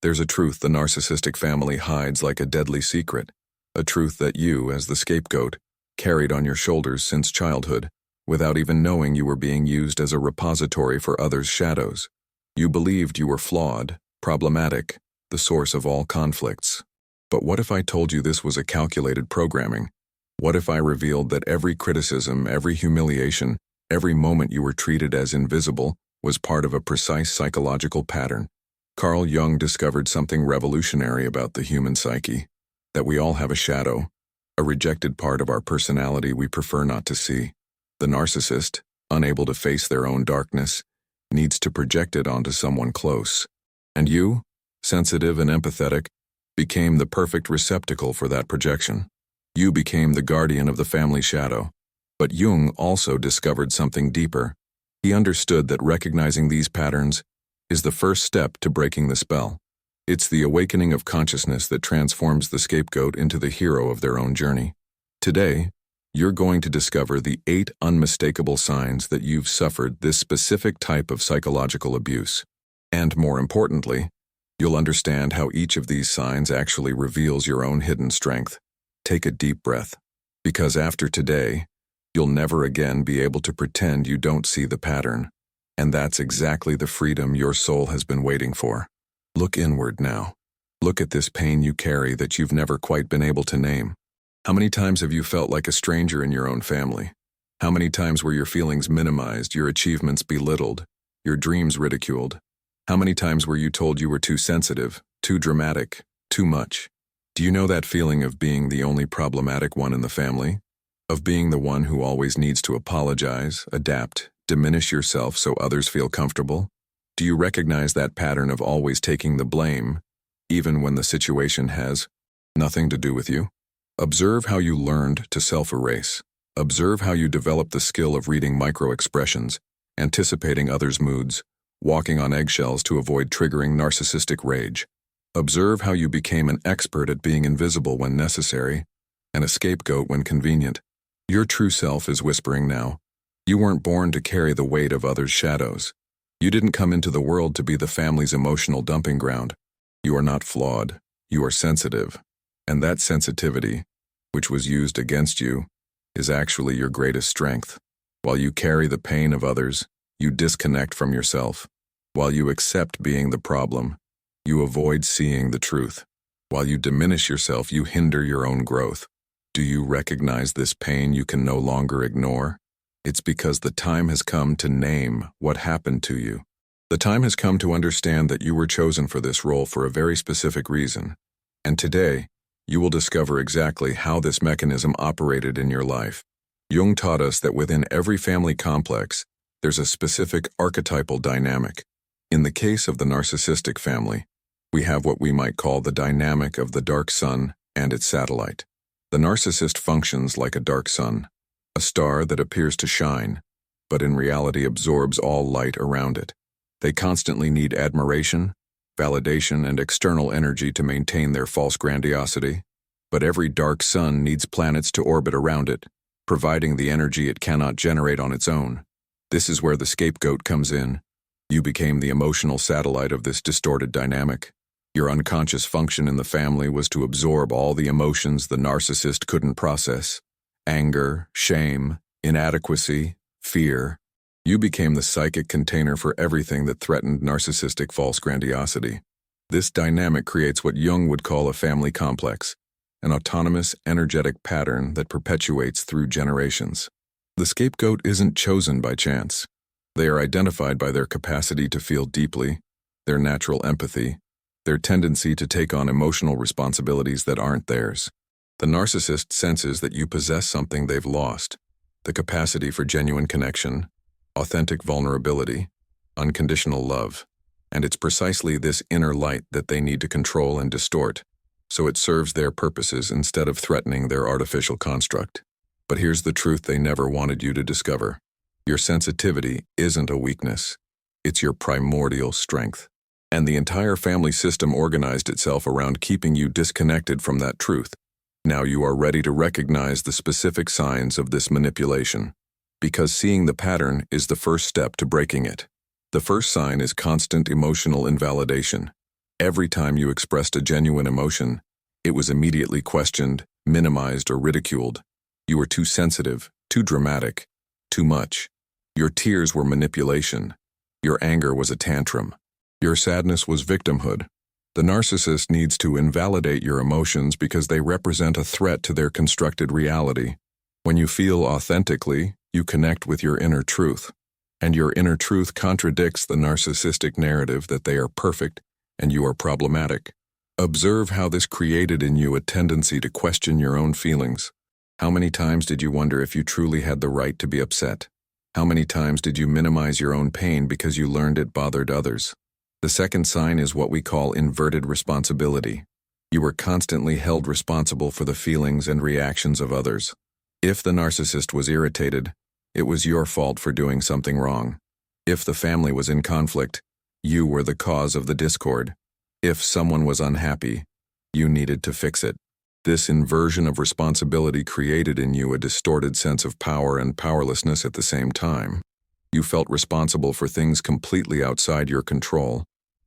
There's a truth the narcissistic family hides like a deadly secret, a truth that you, as the scapegoat, carried on your shoulders since childhood, without even knowing you were being used as a repository for others' shadows. You believed you were flawed, problematic, the source of all conflicts. But what if I told you this was a calculated programming? What if I revealed that every criticism, every humiliation, every moment you were treated as invisible was part of a precise psychological pattern? Carl Jung discovered something revolutionary about the human psyche, that we all have a shadow, a rejected part of our personality we prefer not to see. The narcissist, unable to face their own darkness, needs to project it onto someone close. And you, sensitive and empathetic, became the perfect receptacle for that projection. You became the guardian of the family shadow. But Jung also discovered something deeper. He understood that recognizing these patterns is the first step to breaking the spell. It's the awakening of consciousness that transforms the scapegoat into the hero of their own journey. Today, you're going to discover the 8 unmistakable signs that you've suffered this specific type of psychological abuse. And more importantly, you'll understand how each of these signs actually reveals your own hidden strength. Take a deep breath, because after today, you'll never again be able to pretend you don't see the pattern. And that's exactly the freedom your soul has been waiting for. Look inward now. Look at this pain you carry that you've never quite been able to name. How many times have you felt like a stranger in your own family? How many times were your feelings minimized, your achievements belittled, your dreams ridiculed? How many times were you told you were too sensitive, too dramatic, too much? Do you know that feeling of being the only problematic one in the family? Of being the one who always needs to apologize, adapt, diminish yourself so others feel comfortable? Do you recognize that pattern of always taking the blame, even when the situation has nothing to do with you? Observe how you learned to self-erase. Observe how you developed the skill of reading micro-expressions, anticipating others' moods, walking on eggshells to avoid triggering narcissistic rage. Observe how you became an expert at being invisible when necessary, and a scapegoat when convenient. Your true self is whispering now. You weren't born to carry the weight of others' shadows. You didn't come into the world to be the family's emotional dumping ground. You are not flawed. You are sensitive. And that sensitivity, which was used against you, is actually your greatest strength. While you carry the pain of others, you disconnect from yourself. While you accept being the problem, you avoid seeing the truth. While you diminish yourself, you hinder your own growth. Do you recognize this pain you can no longer ignore? It's because the time has come to name what happened to you. The time has come to understand that you were chosen for this role for a very specific reason. And today, you will discover exactly how this mechanism operated in your life. Jung taught us that within every family complex, there's a specific archetypal dynamic. In the case of the narcissistic family, we have what we might call the dynamic of the dark sun and its satellite. The narcissist functions like a dark sun, a star that appears to shine, but in reality absorbs all light around it. They constantly need admiration, validation, and external energy to maintain their false grandiosity. But every dark sun needs planets to orbit around it, providing the energy it cannot generate on its own. This is where the scapegoat comes in. You became the emotional satellite of this distorted dynamic. Your unconscious function in the family was to absorb all the emotions the narcissist couldn't process: anger, shame, inadequacy, fear. You became the psychic container for everything that threatened narcissistic false grandiosity. This dynamic creates what Jung would call a family complex, an autonomous, energetic pattern that perpetuates through generations. The scapegoat isn't chosen by chance. They are identified by their capacity to feel deeply, their natural empathy, their tendency to take on emotional responsibilities that aren't theirs. The narcissist senses that you possess something they've lost: the capacity for genuine connection, authentic vulnerability, unconditional love. And it's precisely this inner light that they need to control and distort, so it serves their purposes instead of threatening their artificial construct. But here's the truth they never wanted you to discover. Your sensitivity isn't a weakness. It's your primordial strength. And the entire family system organized itself around keeping you disconnected from that truth. Now you are ready to recognize the specific signs of this manipulation, because seeing the pattern is the first step to breaking it. The first sign is constant emotional invalidation. Every time you expressed a genuine emotion, it was immediately questioned, minimized, or ridiculed. You were too sensitive, too dramatic, too much. Your tears were manipulation. Your anger was a tantrum. Your sadness was victimhood. The narcissist needs to invalidate your emotions because they represent a threat to their constructed reality. When you feel authentically, you connect with your inner truth. And your inner truth contradicts the narcissistic narrative that they are perfect and you are problematic. Observe how this created in you a tendency to question your own feelings. How many times did you wonder if you truly had the right to be upset? How many times did you minimize your own pain because you learned it bothered others? The second sign is what we call inverted responsibility. You were constantly held responsible for the feelings and reactions of others. If the narcissist was irritated, it was your fault for doing something wrong. If the family was in conflict, you were the cause of the discord. If someone was unhappy, you needed to fix it. This inversion of responsibility created in you a distorted sense of power and powerlessness at the same time. You felt responsible for things completely outside your control,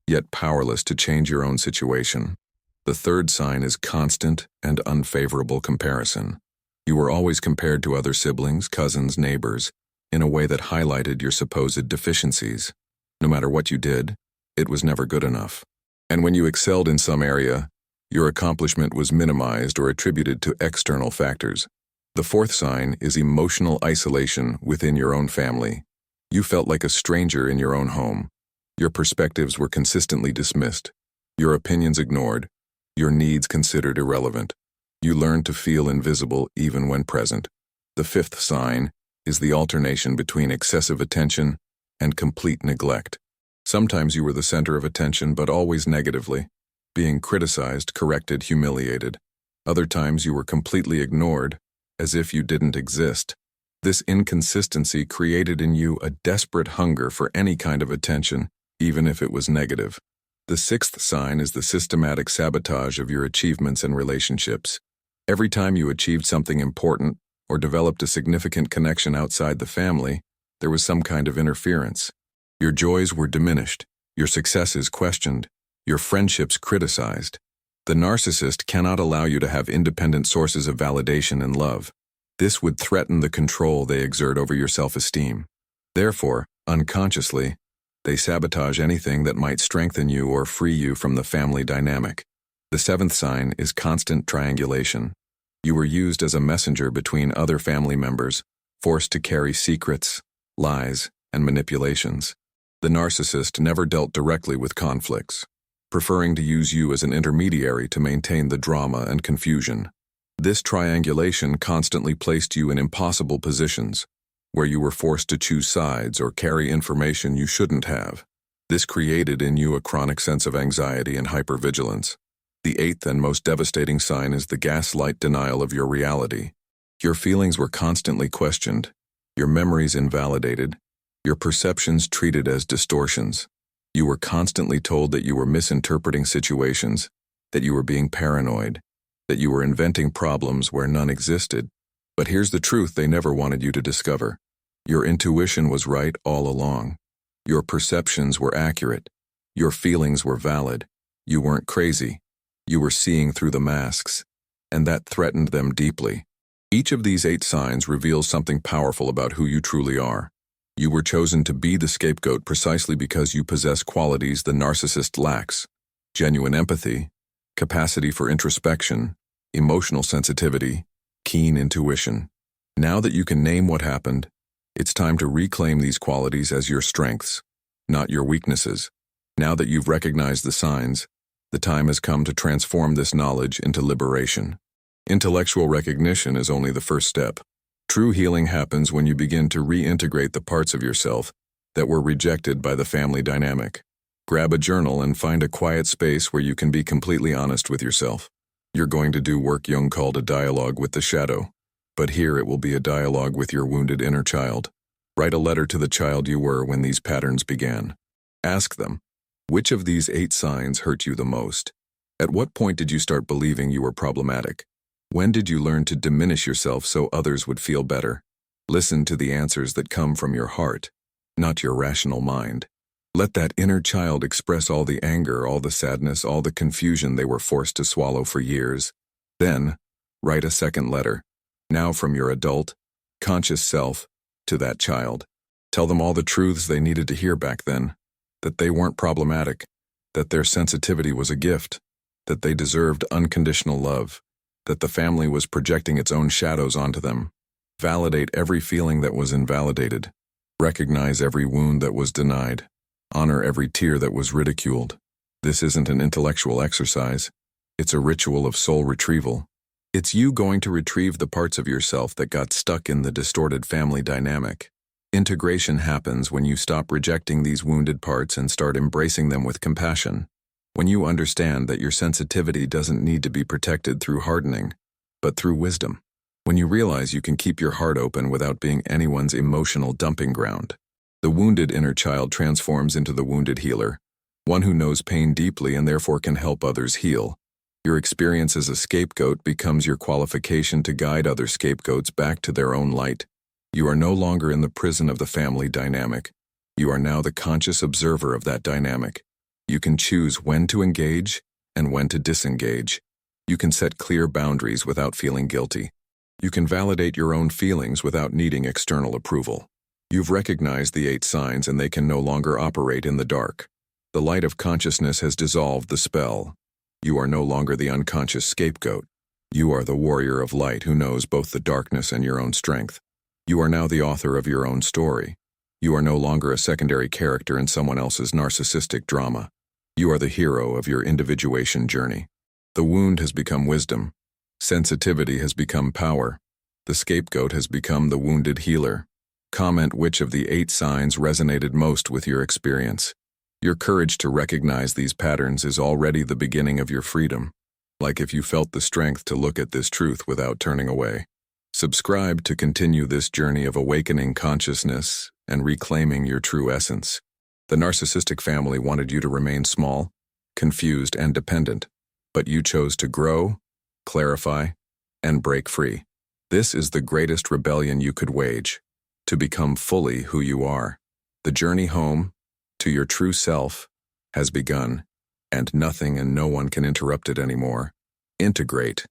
yet powerless to change your own situation. The third sign is constant and unfavorable comparison. You were always compared to other siblings, cousins, neighbors, in a way that highlighted your supposed deficiencies. No matter what you did, it was never good enough. And when you excelled in some area, your accomplishment was minimized or attributed to external factors. The fourth sign is emotional isolation within your own family. You felt like a stranger in your own home. Your perspectives were consistently dismissed, your opinions ignored, your needs considered irrelevant. You learned to feel invisible even when present. The fifth sign is the alternation between excessive attention and complete neglect. Sometimes you were the center of attention, but always negatively, being criticized, corrected, humiliated. Other times you were completely ignored, as if you didn't exist. This inconsistency created in you a desperate hunger for any kind of attention, even if it was negative. The sixth sign is the systematic sabotage of your achievements and relationships. Every time you achieved something important or developed a significant connection outside the family, there was some kind of interference. Your joys were diminished, your successes questioned, your friendships criticized. The narcissist cannot allow you to have independent sources of validation and love. This would threaten the control they exert over your self-esteem. Therefore, unconsciously, they sabotage anything that might strengthen you or free you from the family dynamic. The seventh sign is constant triangulation. You were used as a messenger between other family members, forced to carry secrets, lies, and manipulations. The narcissist never dealt directly with conflicts, preferring to use you as an intermediary to maintain the drama and confusion. This triangulation constantly placed you in impossible positions, where you were forced to choose sides or carry information you shouldn't have. This created in you a chronic sense of anxiety and hypervigilance. The eighth and most devastating sign is the gaslight denial of your reality. Your feelings were constantly questioned, your memories invalidated, your perceptions treated as distortions. You were constantly told that you were misinterpreting situations, that you were being paranoid, that you were inventing problems where none existed. But here's the truth they never wanted you to discover. Your intuition was right all along. Your perceptions were accurate. Your feelings were valid. You weren't crazy. You were seeing through the masks, and that threatened them deeply. Each of these 8 signs reveals something powerful about who you truly are. You were chosen to be the scapegoat precisely because you possess qualities the narcissist lacks: genuine empathy, capacity for introspection, emotional sensitivity, keen intuition. Now that you can name what happened, it's time to reclaim these qualities as your strengths, not your weaknesses. Now that you've recognized the signs, the time has come to transform this knowledge into liberation. Intellectual recognition is only the first step. True healing happens when you begin to reintegrate the parts of yourself that were rejected by the family dynamic. Grab a journal and find a quiet space where you can be completely honest with yourself. You're going to do work Jung called a dialogue with the shadow, but here it will be a dialogue with your wounded inner child. Write a letter to the child you were when these patterns began. Ask them, which of these 8 signs hurt you the most? At what point did you start believing you were problematic? When did you learn to diminish yourself so others would feel better? Listen to the answers that come from your heart, not your rational mind. Let that inner child express all the anger, all the sadness, all the confusion they were forced to swallow for years. Then, write a second letter, now from your adult, conscious self, to that child. Tell them all the truths they needed to hear back then, that they weren't problematic, that their sensitivity was a gift, that they deserved unconditional love, that the family was projecting its own shadows onto them. Validate every feeling that was invalidated. Recognize every wound that was denied. Honor every tear that was ridiculed. This isn't an intellectual exercise. It's a ritual of soul retrieval. It's you going to retrieve the parts of yourself that got stuck in the distorted family dynamic. Integration happens when you stop rejecting these wounded parts and start embracing them with compassion. When you understand that your sensitivity doesn't need to be protected through hardening, but through wisdom. When you realize you can keep your heart open without being anyone's emotional dumping ground. The wounded inner child transforms into the wounded healer, one who knows pain deeply and therefore can help others heal. Your experience as a scapegoat becomes your qualification to guide other scapegoats back to their own light. You are no longer in the prison of the family dynamic. You are now the conscious observer of that dynamic. You can choose when to engage and when to disengage. You can set clear boundaries without feeling guilty. You can validate your own feelings without needing external approval. You've recognized the 8 signs and they can no longer operate in the dark. The light of consciousness has dissolved the spell. You are no longer the unconscious scapegoat. You are the warrior of light who knows both the darkness and your own strength. You are now the author of your own story. You are no longer a secondary character in someone else's narcissistic drama. You are the hero of your individuation journey. The wound has become wisdom. Sensitivity has become power. The scapegoat has become the wounded healer. Comment which of the 8 signs resonated most with your experience. Your courage to recognize these patterns is already the beginning of your freedom, like if you felt the strength to look at this truth without turning away. Subscribe to continue this journey of awakening consciousness and reclaiming your true essence. The narcissistic family wanted you to remain small, confused, and dependent, but you chose to grow, clarify, and break free. This is the greatest rebellion you could wage, to become fully who you are. The journey home, to your true self, has begun, and nothing and no one can interrupt it anymore. Integrate.